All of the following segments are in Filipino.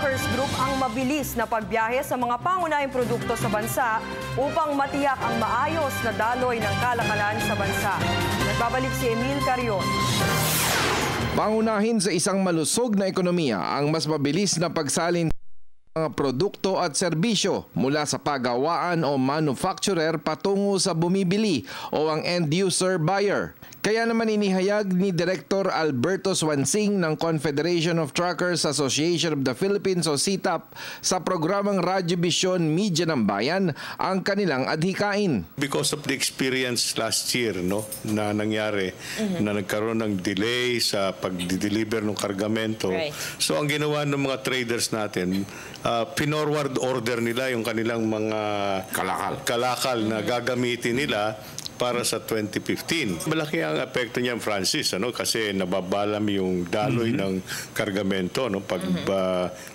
Truckers Group ang mabilis na pagbiyahe sa mga pangunahing produkto sa bansa upang matiyak ang maayos na daloy ng kalakalan sa bansa. Nagbabalik si Emil Carion. Pangunahin sa isang malusog na ekonomiya ang mas mabilis na pagsalin mga produkto at serbisyo mula sa pagawaan o manufacturer patungo sa bumibili o ang end-user buyer. Kaya naman inihayag ni Director Alberto Swansing ng Confederation of Truckers Association of the Philippines o CTAP sa programang Radyo Vision Media ng Bayan ang kanilang adhikain. Because of the experience last year na nangyari, na nagkaroon ng delay sa pag-deliver ng kargamento. Right. So ang ginawa ng mga traders natin, pinorward order nila yung kanilang mga kalakal na gagamitin nila para sa 2015. Malaki ang epekto niyan, Francis, kasi nababalam yung daloy ng kargamento pag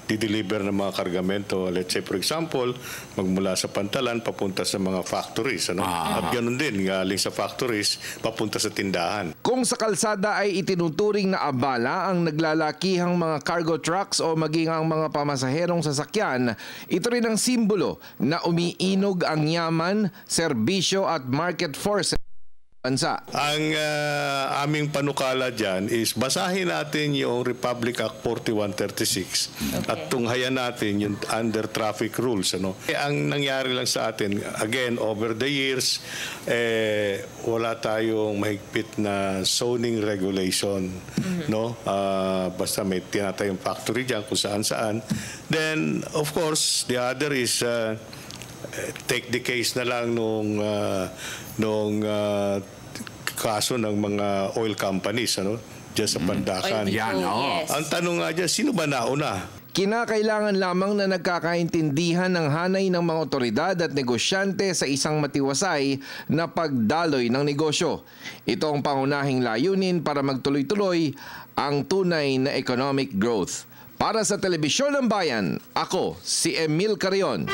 di-deliver ng mga kargamento. Let's say, for example, magmula sa Pantalan papunta sa mga factories. At ganoon din, galing sa factories papunta sa tindahan. Kung sa kalsada ay itinuturing na abala ang naglalakihang mga cargo trucks o maging ang mga pamasaherong sasakyan, ito rin ang simbolo na umiinog ang yaman, serbisyo at market force bansa. Ang aming panukala dyan is basahin natin yung Republic Act 4136 at tunghayan natin yung under traffic rules. Ang nangyari lang sa atin, again, over the years, wala tayong mahigpit na zoning regulation. Basta may tinatayong factory dyan kung saan-saan. Then, of course, the other is take the case na lang nung kaso ng mga oil companies diyan sa Pandakan. Yes. Ang tanong nga dyan, sino ba nauna? Kinakailangan lamang na nagkakaintindihan ng hanay ng mga otoridad at negosyante sa isang matiwasay na pagdaloy ng negosyo. Ito ang pangunahing layunin para magtuloy-tuloy ang tunay na economic growth. Para sa Telebisyon ng Bayan, ako si Emil Carion.